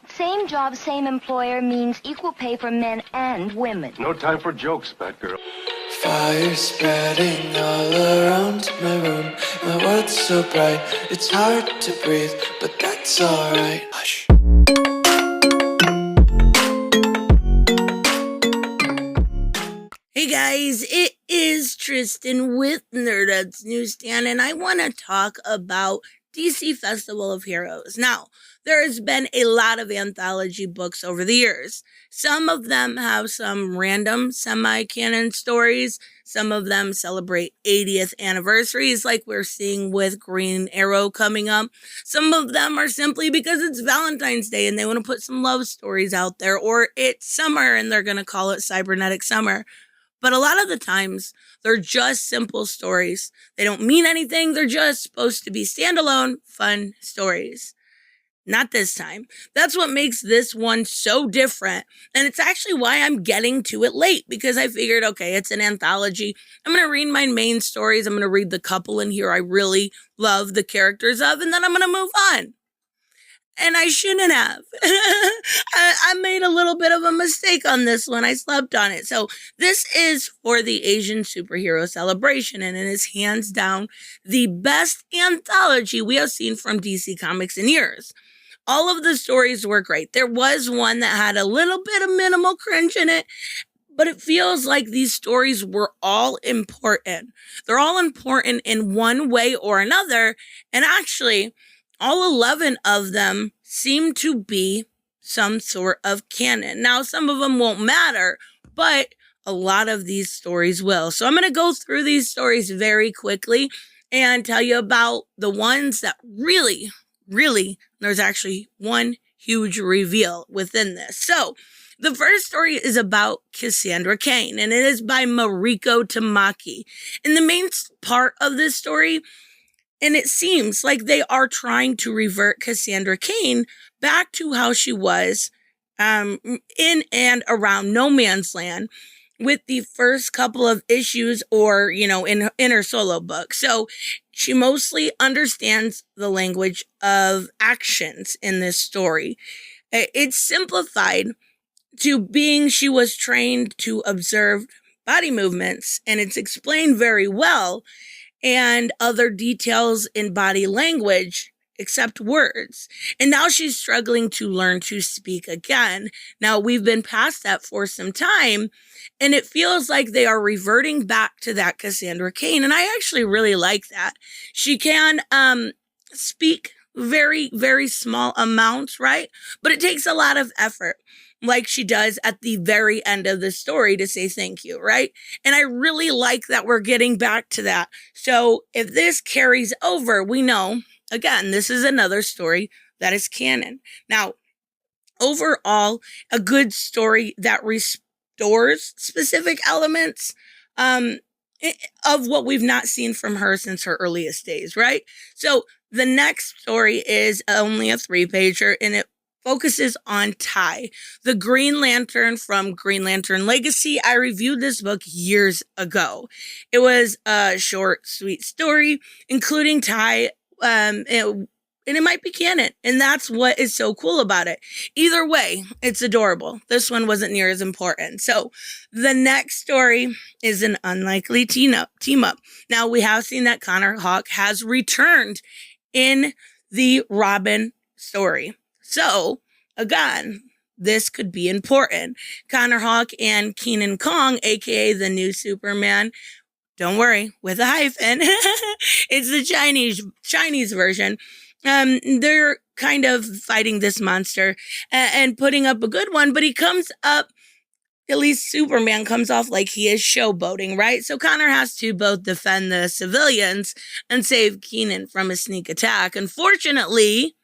Same job, same employer means equal pay for men and women. No time for jokes, Batgirl. Fire spreading all around my room. My world's so bright, it's hard to breathe, but that's alright. Hush. Hey guys, it is Tristan with Nerdud's Newsstand, and I want to talk about DC Festival of Heroes. Now, there has been a lot of anthology books over the years. Some of them have some random semi-canon stories. Some of them celebrate 80th anniversaries, like we're seeing with Green Arrow coming up. Some of them are simply because it's Valentine's Day and they want to put some love stories out there, or it's summer and they're going to call it Cybernetic Summer. But a lot of the times, they're just simple stories. They don't mean anything. They're just supposed to be standalone, fun stories. Not this time. That's what makes this one so different. And it's actually why I'm getting to it late, because I figured, okay, it's an anthology. I'm going to read my main stories. I'm going to read the couple in here I really love the characters of, and then I'm going to move on. And I shouldn't have. I made a little bit of a mistake on this one. I slept on it. So this is for the Asian Superhero Celebration, and it is hands down the best anthology we have seen from DC Comics in years. All of the stories were great. There was one that had a little bit of minimal cringe in it, but it feels like these stories were all important. They're all important in one way or another, and actually, all 11 of them seem to be some sort of canon. Now, some of them won't matter, but a lot of these stories will. So I'm going to go through these stories very quickly and tell you about the ones that really, there's actually one huge reveal within this. So the first story is about Cassandra Cain, and it is by Mariko Tamaki. In the main part of this story, and it seems like they are trying to revert Cassandra Cain back to how she was in and around No Man's Land with the first couple of issues, or, in her solo book. So she mostly understands the language of actions in this story. It's simplified to being she was trained to observe body movements, and it's explained very well, and other details in body language except words. And now she's struggling to learn to speak again. Now, we've been past that for some time, and it feels like they are reverting back to that Cassandra Cain, and I actually really like that. She can speak very, very small amounts, right? But it takes a lot of effort, like she does at the very end of the story, to say thank you, right? And I really like that we're getting back to that. So if this carries over, we know, again, this is another story that is canon. Now, overall, a good story that restores specific elements of what we've not seen from her since her earliest days, right? So the next story is only a 3-pager, and it focuses on Tai, the Green Lantern from Green Lantern Legacy. I reviewed this book years ago. It was a short, sweet story, including Tai, and it might be canon, and that's what is so cool about it. Either way, it's adorable. This one wasn't near as important. So the next story is an unlikely team up. Now, we have seen that Connor Hawke has returned in the Robin story. So, again, this could be important. Connor Hawke and Kenan Kong, a.k.a. the new Superman, don't worry, with a hyphen. It's the Chinese version. They're kind of fighting this monster and putting up a good one, but he comes up, at least Superman comes off like he is showboating, right? So Connor has to both defend the civilians and save Kenan from a sneak attack. Unfortunately,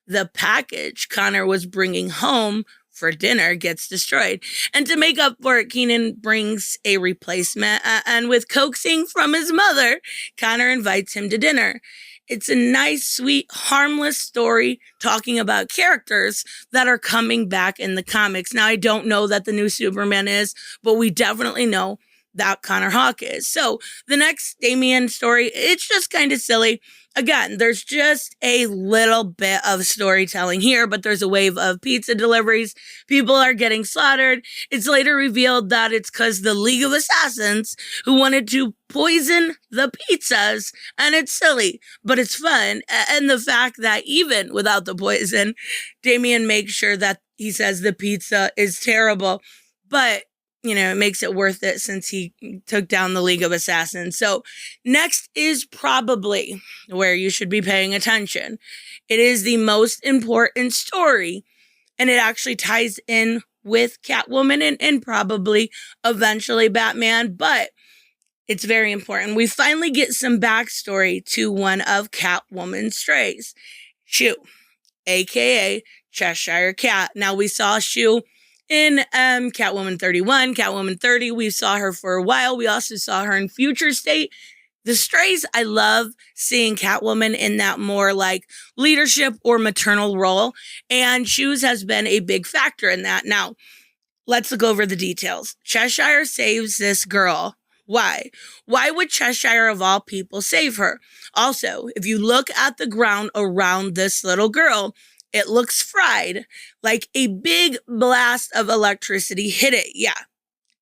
the package Connor was bringing home for dinner gets destroyed. And to make up for it, Kenan brings a replacement, and with coaxing from his mother, Connor invites him to dinner. It's a nice, sweet, harmless story talking about characters that are coming back in the comics. Now, I don't know that the new Superman is, but we definitely know that Connor Hawk is. So the next Damian story, it's just kind of silly. Again, there's just a little bit of storytelling here, but there's a wave of pizza deliveries. People are getting slaughtered. It's later revealed that it's because the League of Assassins who wanted to poison the pizzas, and it's silly, but it's fun. And the fact that even without the poison, Damian makes sure that he says the pizza is terrible, but it makes it worth it since he took down the League of Assassins. So next is probably where you should be paying attention. It is the most important story, and it actually ties in with Catwoman and probably eventually Batman, but it's very important. We finally get some backstory to one of Catwoman's strays, Shu, a.k.a. Cheshire Cat. Now, we saw Shu in Catwoman 31, Catwoman 30. We saw her for a while. We also saw her in Future State. The strays, I love seeing Catwoman in that more like leadership or maternal role, and Shu's has been a big factor in that. Now, let's look over the details. Cheshire saves this girl. Why? Why would Cheshire, of all people, save her? Also, if you look at the ground around this little girl, it looks fried, like a big blast of electricity hit it. Yeah,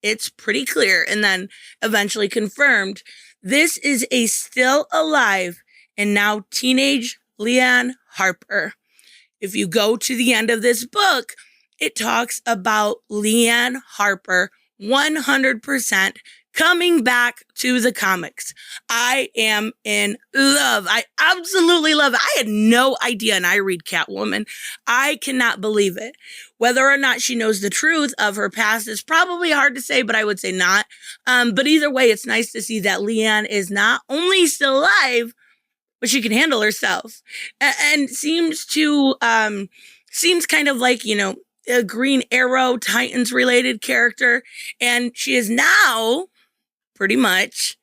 it's pretty clear. And then eventually confirmed, this is a still alive and now teenage Lian Harper. If you go to the end of this book, it talks about Lian Harper 100% coming back to the comics. I am in love. I absolutely love it. I had no idea, and I read Catwoman. I cannot believe it. Whether or not she knows the truth of her past is probably hard to say, but I would say not. But either way, it's nice to see that Lian is not only still alive, but she can handle herself. And seems kind of like, a Green Arrow Titans related character. And she is now pretty much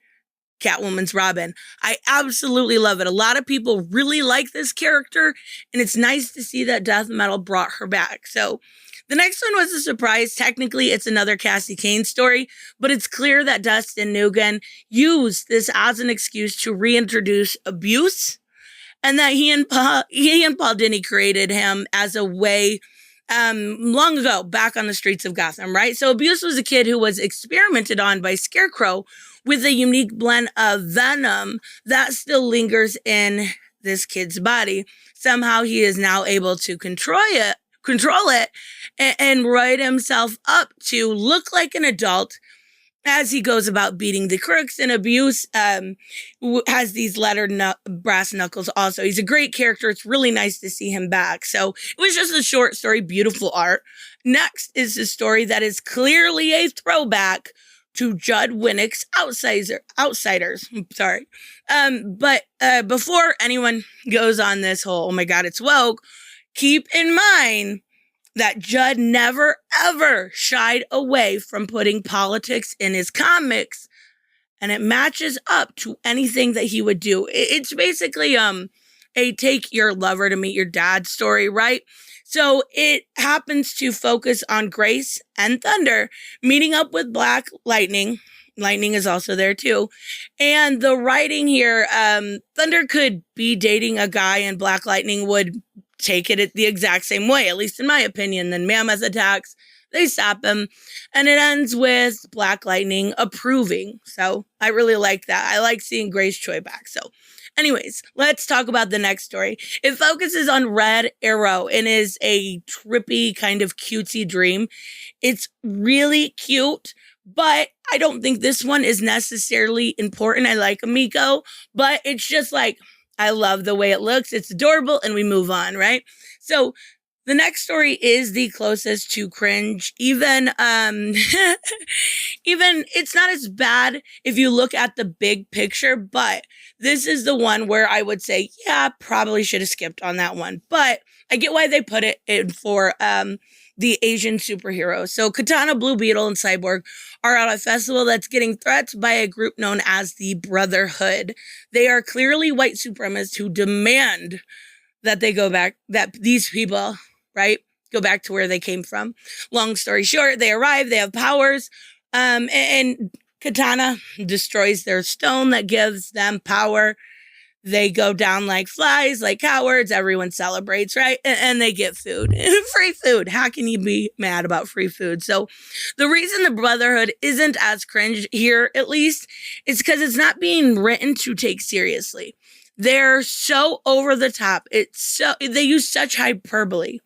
Catwoman's Robin. I absolutely love it. A lot of people really like this character, and it's nice to see that death metal brought her back. So the next one was a surprise. Technically, it's another Cassie Cain story, but it's clear that Dustin Nguyen used this as an excuse to reintroduce abuse, and that he and Paul Dini created him as a way long ago, back on the streets of Gotham, right? So Abuse was a kid who was experimented on by Scarecrow with a unique blend of venom that still lingers in this kid's body. Somehow he is now able to control it, and write himself up to look like an adult as he goes about beating the crooks. And Abuse has these lettered brass knuckles also. He's a great character. It's really nice to see him back. So it was just a short story, beautiful art. Next is a story that is clearly a throwback to Judd Winnick's Outsiders. Sorry. But before anyone goes on this whole, oh my God, it's woke, keep in mind that Judd never, ever shied away from putting politics in his comics, and it matches up to anything that he would do. It's basically a take your lover to meet your dad story, right? So it happens to focus on Grace and Thunder meeting up with Black Lightning. Lightning is also there too. And the writing here, Thunder could be dating a guy and Black Lightning would take it the exact same way, at least in my opinion. Then Mammoth attacks, they stop him, and it ends with Black Lightning approving. So I really like that. I like seeing Grace Choi back. So anyways, let's talk about the next story. It focuses on Red Arrow and is a trippy kind of cutesy dream. It's really cute, but I don't think this one is necessarily important. I like Amiko, but it's just like, I love the way it looks. It's adorable, and we move on, right? So the next story is the closest to cringe. Even it's not as bad if you look at the big picture, but this is the one where I would say, yeah, probably should have skipped on that one. But I get why they put it in for the Asian superheroes. So Katana, Blue Beetle, and Cyborg are at a festival that's getting threats by a group known as the Brotherhood. They are clearly white supremacists who demand that they go back, that these people, right, go back to where they came from. Long story short, they arrive, they have powers, and Katana destroys their stone that gives them power. They go down like flies, like cowards. Everyone celebrates, right? And they get food. Free food. How can you be mad about free food? So the reason the Brotherhood isn't as cringe here, at least, is because it's not being written to take seriously. They're so over the top. They use such hyperbole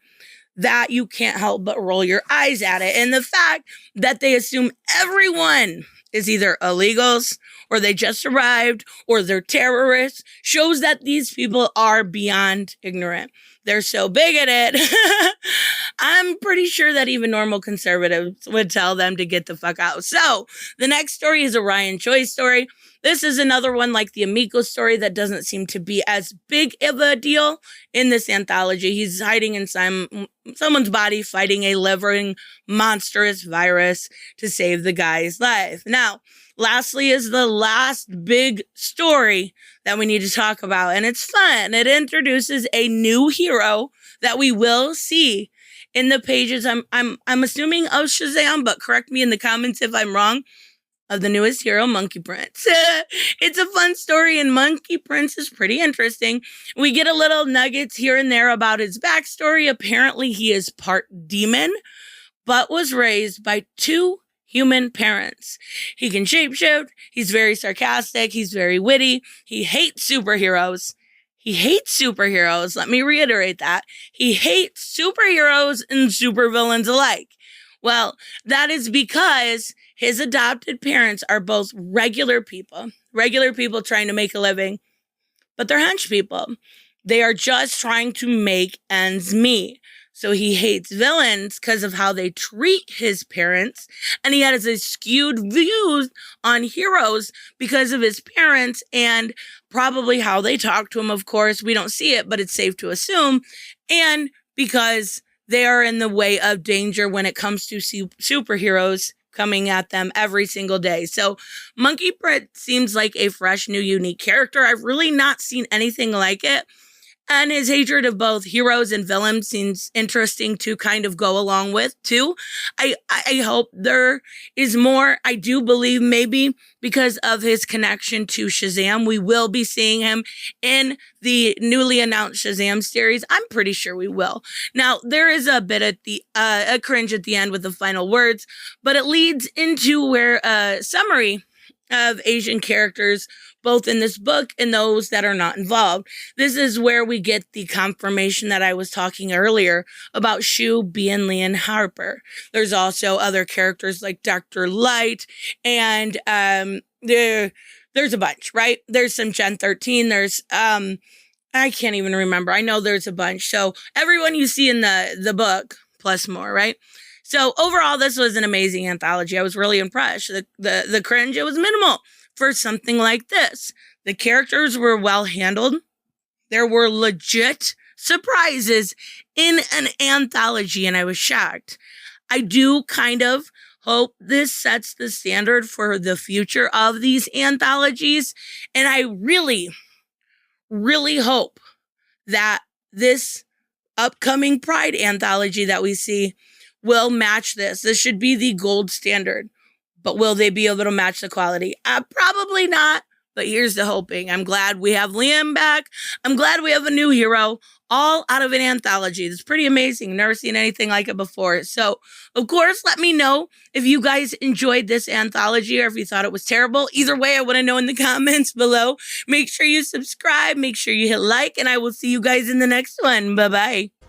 that you can't help but roll your eyes at it. And the fact that they assume everyone is either illegals or they just arrived or they're terrorists shows that these people are beyond ignorant. They're so bigoted. I'm pretty sure that even normal conservatives would tell them to get the fuck out. So the next story is a Ryan Choi story. This is another one like the Amico story that doesn't seem to be as big of a deal in this anthology. He's hiding in someone's body, fighting a living monstrous virus to save the guy's life. Now, lastly is the last big story that we need to talk about, and it's fun. It introduces a new hero that we will see in the pages. I'm assuming of Shazam, but correct me in the comments if I'm wrong. Of the newest hero, Monkey Prince. It's a fun story, and Monkey Prince is pretty interesting. We get a little nuggets here and there about his backstory. Apparently, he is part demon, but was raised by 2 human parents. He can shapeshift. He's very sarcastic. He's very witty. He hates superheroes. Let me reiterate that. He hates superheroes and supervillains alike. Well, that is because his adopted parents are both regular people trying to make a living, but they're hench people. They are just trying to make ends meet. So he hates villains because of how they treat his parents, and he has a skewed views on heroes because of his parents and probably how they talk to him. Of course, we don't see it, but it's safe to assume, and because they are in the way of danger when it comes to superheroes coming at them every single day. So Monkey Prince seems like a fresh, new, unique character. I've really not seen anything like it. And his hatred of both heroes and villains seems interesting to kind of go along with, too. I hope there is more. I do believe maybe because of his connection to Shazam, we will be seeing him in the newly announced Shazam series. I'm pretty sure we will. Now, there is a bit at a cringe at the end with the final words, but it leads into where a summary of Asian characters, both in this book and those that are not involved. This is where we get the confirmation that I was talking earlier about Shu being Lian Harper. There's also other characters like Dr. Light, and there's a bunch, right? There's some Gen 13. There's I can't even remember. I know there's a bunch. So everyone you see in the book plus more, right? So overall, this was an amazing anthology. I was really impressed. The cringe, it was minimal for something like this. The characters were well handled. There were legit surprises in an anthology, and I was shocked. I do kind of hope this sets the standard for the future of these anthologies, and I really, really hope that this upcoming Pride anthology that we see will match this. This should be the gold standard. But will they be able to match the quality? Probably not. But here's the hoping. I'm glad we have Liam back. I'm glad we have a new hero, all out of an anthology. It's pretty amazing. Never seen anything like it before. So, of course, let me know if you guys enjoyed this anthology or if you thought it was terrible. Either way, I want to know in the comments below. Make sure you subscribe. Make sure you hit like, and I will see you guys in the next one. Bye-bye.